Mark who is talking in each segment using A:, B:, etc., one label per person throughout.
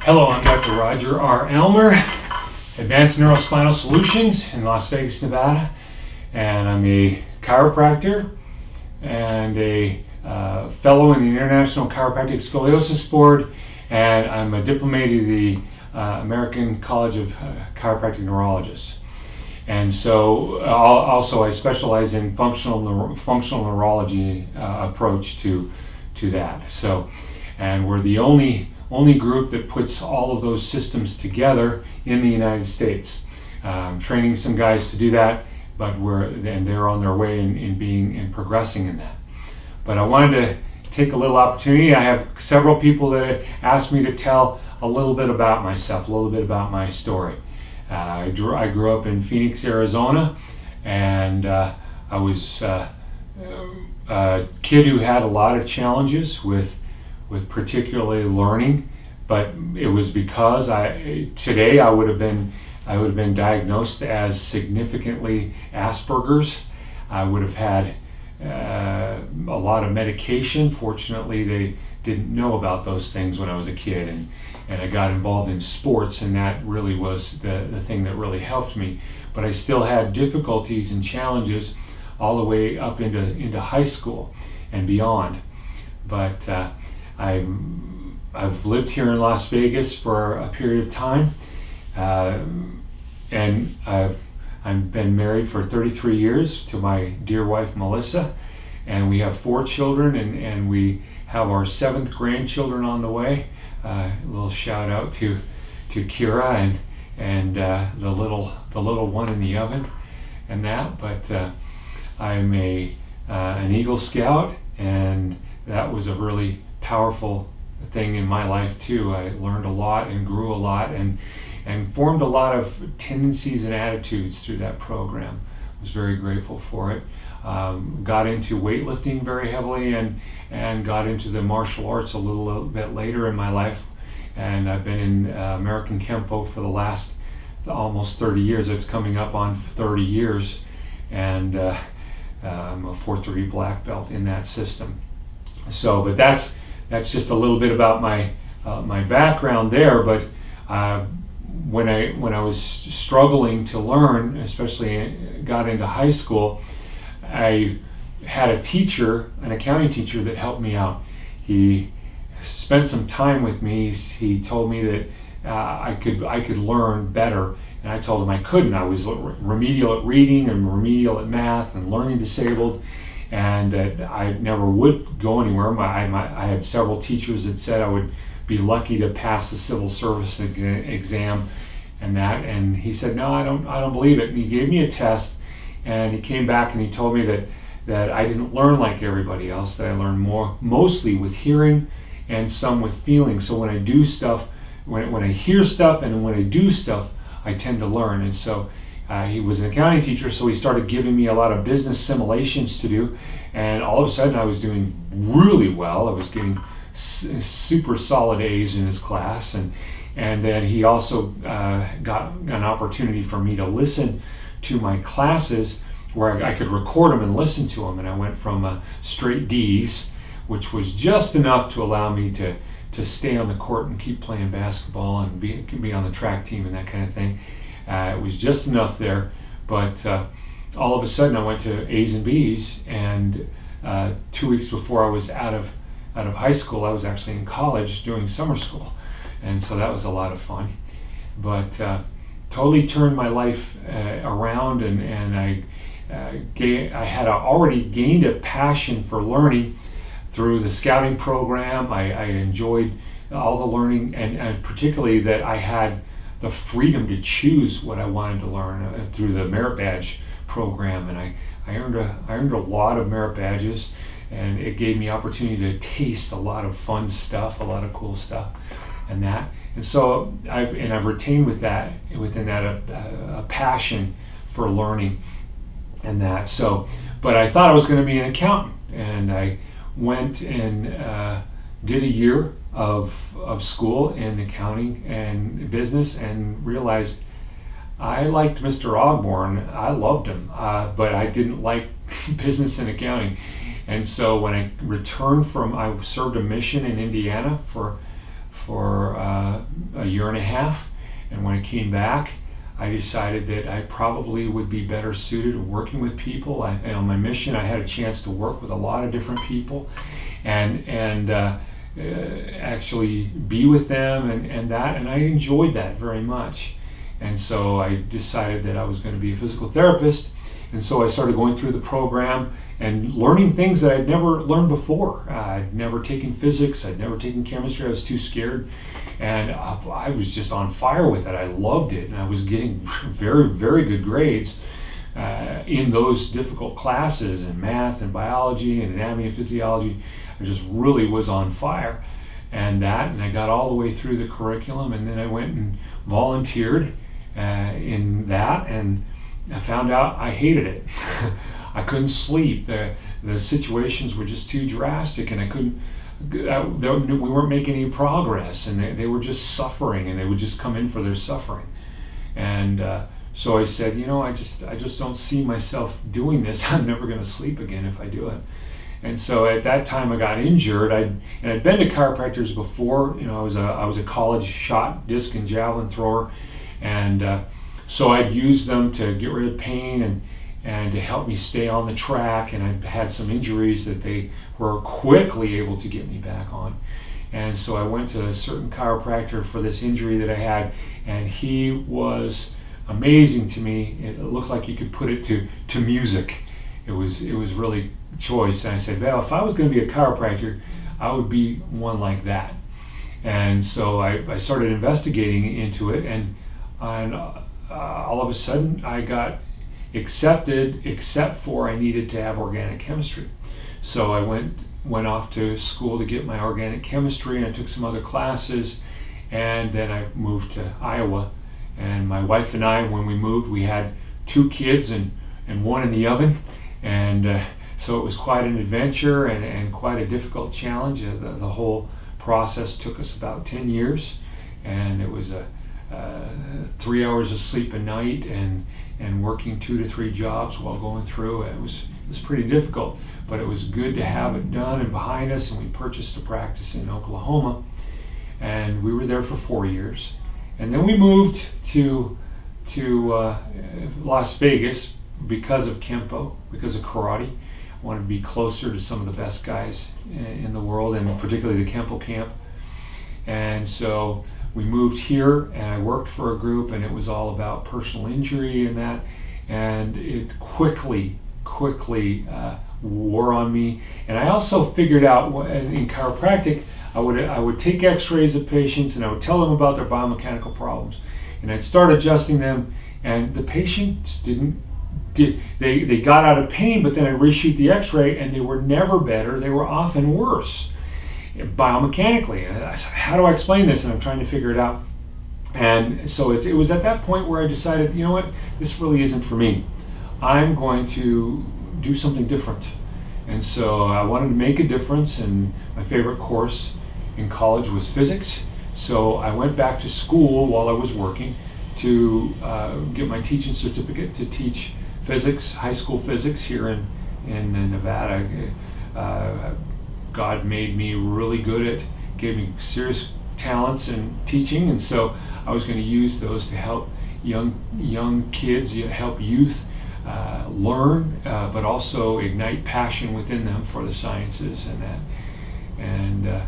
A: Hello, I'm Dr. Roger R. Elmer, Advanced Neurospinal Solutions in Las Vegas, Nevada, and I'm a chiropractor and a fellow in the International Chiropractic Scoliosis Board, and I'm a diplomate of the American College of Chiropractic Neurologists. And so also I specialize in functional neurology approach to that. So, and we're the only group that puts all of those systems together in the United States. Training some guys to do that, but they're on their way in progressing in that. But I wanted to take a little opportunity. I have several people that asked me to tell a little bit about myself, a little bit about my story. I grew up in Phoenix, Arizona, and I was a kid who had a lot of challenges with particularly learning, but it was because today I would have been diagnosed as significantly Asperger's. I would have had a lot of medication. Fortunately, they didn't know about those things when I was a kid, and I got involved in sports, and that really was the thing that really helped me. But I still had difficulties and challenges all the way up into high school and beyond. But I've lived here in Las Vegas for a period of time, and I've been married for 33 years to my dear wife Melissa, and we have 4 children, and we have our 7th grandchildren on the way. A little shout out to Kira and the little one in the oven and that. But I'm an Eagle Scout, and that was a really powerful thing in my life too. I learned a lot and grew a lot and formed a lot of tendencies and attitudes through that program. I was very grateful for it. Got into weightlifting very heavily and got into the martial arts a little bit later in my life. And I've been in American Kempo for the last almost 30 years. It's coming up on 30 years. And I'm a 4th degree black belt in that system. So, but that's just a little bit about my background there. But when I was struggling to learn, especially got into high school, I had a teacher, an accounting teacher, that helped me out. He spent some time with me. He told me that I could learn better, and I told him I couldn't. I was remedial at reading and remedial at math and learning disabled, and that I never would go anywhere. I had several teachers that said I would be lucky to pass the civil service exam and that, and he said, no, I don't believe it. And he gave me a test, and he came back and he told me that I didn't learn like everybody else, that I learned mostly with hearing and some with feeling. So when I do stuff, when I hear stuff and when I do stuff, I tend to learn. And so he was an accounting teacher, so he started giving me a lot of business simulations to do, and all of a sudden I was doing really well. I was getting super solid A's in his class, and then he also got an opportunity for me to listen to my classes where I could record them and listen to them, and I went from straight D's, which was just enough to allow me to stay on the court and keep playing basketball and be on the track team and that kind of thing. It was just enough there, but all of a sudden I went to A's and B's, and 2 weeks before I was out of high school, I was actually in college doing summer school, and so that was a lot of fun. But totally turned my life around, and I had already gained a passion for learning through the scouting program. I enjoyed all the learning, and particularly that I had the freedom to choose what I wanted to learn through the merit badge program, and I earned a lot of merit badges, and it gave me opportunity to taste a lot of fun stuff, a lot of cool stuff, and that. And so I've retained within that a passion for learning and that. So, but I thought I was going to be an accountant, and I went and did a year of school in accounting and business, and realized I liked Mr. Ogborn. I loved him, but I didn't like business and accounting. And so when I returned I served a mission in Indiana for a year and a half. And when I came back, I decided that I probably would be better suited to working with people. On my mission, I had a chance to work with a lot of different people, and actually be with them, and I enjoyed that very much. And so I decided that I was going to be a physical therapist, and so I started going through the program and learning things that I'd never learned before. I'd never taken physics, I'd never taken chemistry, I was too scared. And I was just on fire with it. I loved it, and I was getting very, very good grades in those difficult classes in math and biology and anatomy and physiology. I just really was on fire. And I got all the way through the curriculum, and then I went and volunteered in that, and I found out I hated it. I couldn't sleep. The situations were just too drastic, and I couldn't. We weren't making any progress, and they were just suffering, and they would just come in for their suffering. And so I said, I just don't see myself doing this. I'm never going to sleep again if I do it. And so at that time I got injured. I'd been to chiropractors before. I was a college shot disc and javelin thrower, and so I'd use them to get rid of pain and to help me stay on the track. And I had some injuries that they were quickly able to get me back on. And so I went to a certain chiropractor for this injury that I had, and he was amazing to me. It looked like you could put it to music. It was really choice. And I said, well, if I was going to be a chiropractor, I would be one like that. And so I started investigating into it, and all of a sudden I got accepted, except for I needed to have organic chemistry. So I went off to school to get my organic chemistry, and I took some other classes, and then I moved to Iowa. And my wife and I, when we moved, we had 2 kids and one in the oven, and so it was quite an adventure and quite a difficult challenge. The whole process took us about 10 years, and it was 3 hours of sleep a night and working 2 to 3 jobs while going through. It was pretty difficult, but it was good to have it done and behind us. And we purchased a practice in Oklahoma, and we were there for 4 years. And then we moved to Las Vegas because of Kempo, because of karate. I wanted to be closer to some of the best guys in the world, and particularly the Kempo camp. And so we moved here, and I worked for a group, and it was all about personal injury and that. And it quickly wore on me. And I also figured out in chiropractic, I would take x-rays of patients, and I would tell them about their biomechanical problems, and I'd start adjusting them, and the patients they got out of pain, but then I'd reshoot the x-ray, and they were never better. They were often worse biomechanically. And how do I explain this? And I'm trying to figure it out. And so it was at that point where I decided, you know what, this really isn't for me. I'm going to do something different. And so I wanted to make a difference, and my favorite course in college was physics. So I went back to school while I was working to get my teaching certificate to teach physics, high school physics here in Nevada. God made me really good at, gave me serious talents in teaching, and so I was going to use those to help young kids, help youth learn, but also ignite passion within them for the sciences and that. And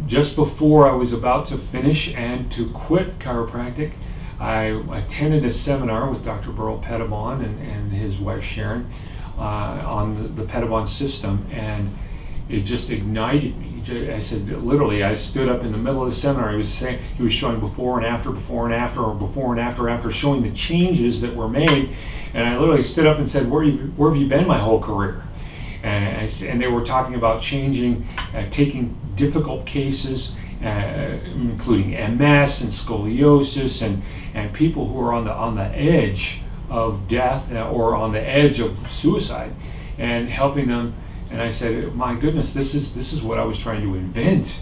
A: just before I was about to finish and to quit chiropractic, I attended a seminar with Dr. Burl Pettibon and his wife Sharon on the Pettibon system, and it just ignited me. I said, literally, I stood up in the middle of the seminar. He was showing before and after, or before and after, showing the changes that were made. And I literally stood up and said, where have you been my whole career? And they were talking about changing, taking difficult cases, including MS and scoliosis, and people who are on the edge of death or on the edge of suicide, and helping them. And I said, my goodness, this is what I was trying to invent,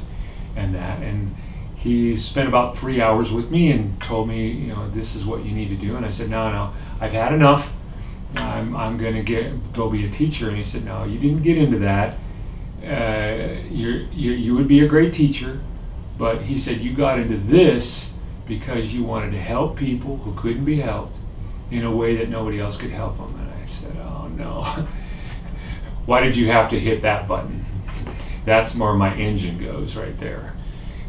A: and that. And he spent about 3 hours with me and told me, this is what you need to do. And I said, no, I've had enough. I'm going to go be a teacher. And he said, no, you didn't get into that. You would be a great teacher, but he said, you got into this because you wanted to help people who couldn't be helped in a way that nobody else could help them. And I said, oh no. Why did you have to hit that button? That's where my engine goes right there.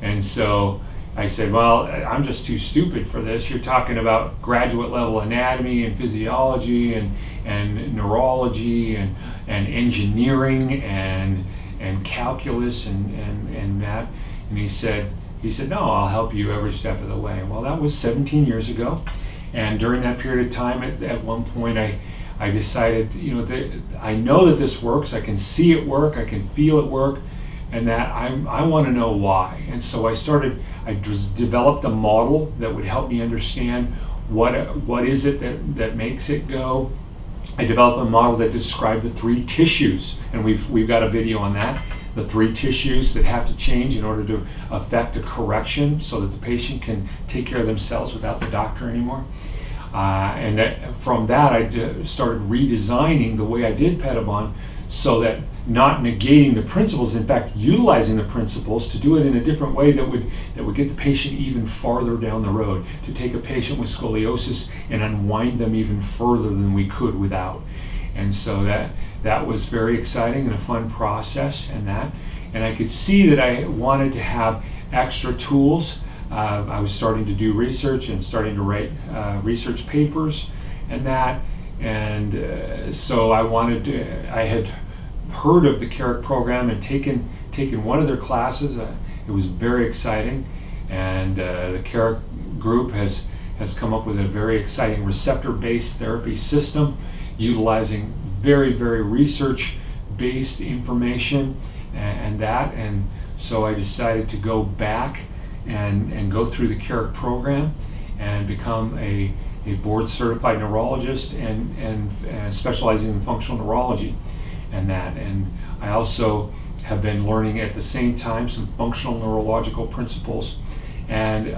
A: And so I said, well, I'm just too stupid for this. You're talking about graduate level anatomy and physiology and neurology and engineering and calculus and that. And he said, no, I'll help you every step of the way. Well, that was 17 years ago. And during that period of time, at one point, I decided, I know that this works. I can see it work. I can feel it work. And that I want to know why. And so I just developed a model that would help me understand what is it that makes it go. I developed a model that described the 3 tissues, and we've got a video on that. The 3 tissues that have to change in order to affect a correction so that the patient can take care of themselves without the doctor anymore. From that, I started redesigning the way I did Pedibond so that not negating the principles, in fact, utilizing the principles to do it in a different way that would get the patient even farther down the road, to take a patient with scoliosis and unwind them even further than we could without. And so that was very exciting and a fun process, and I could see that I wanted to have extra tools. I was starting to do research and starting to write research papers and that. And so I had heard of the Carrick program and taken one of their classes. It was very exciting, and the Carrick group has come up with a very exciting receptor-based therapy system, utilizing very, very research-based information and so I decided to go back and go through the Carrick program and become a board-certified neurologist and specializing in functional neurology and I also have been learning at the same time some functional neurological principles and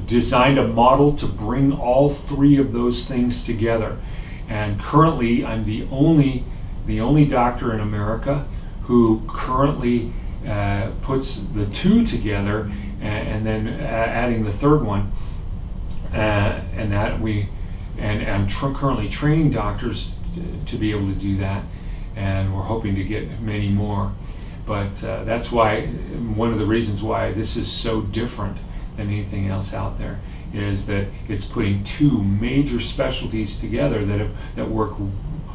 A: designed a model to bring all 3 of those things together. And currently I'm the only doctor in America who currently puts the 2 together and then adding the 3rd one. And I'm currently training doctors to be able to do that, and we're hoping to get many more. But that's why one of the reasons why this is so different than anything else out there is that it's putting 2 major specialties together that work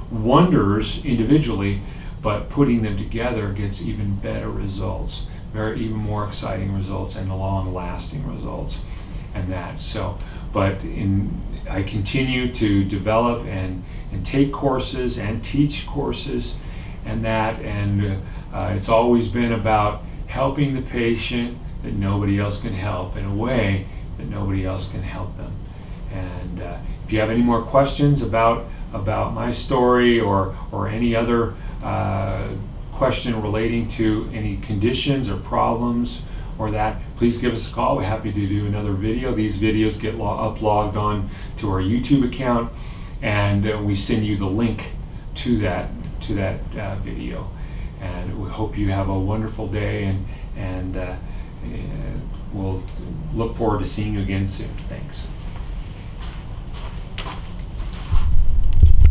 A: wonders individually, but putting them together gets even better results, even more exciting results and long-lasting results. And that but I continue to develop and take courses and teach courses and it's always been about helping the patient that nobody else can help in a way that nobody else can help them. And if you have any more questions about my story or any other question relating to any conditions or problems or that, please give us a call. We're happy to do another video. These videos get uploaded on to our YouTube account, and we send you the link to that video. And we hope you have a wonderful day, and we'll look forward to seeing you again soon. Thanks.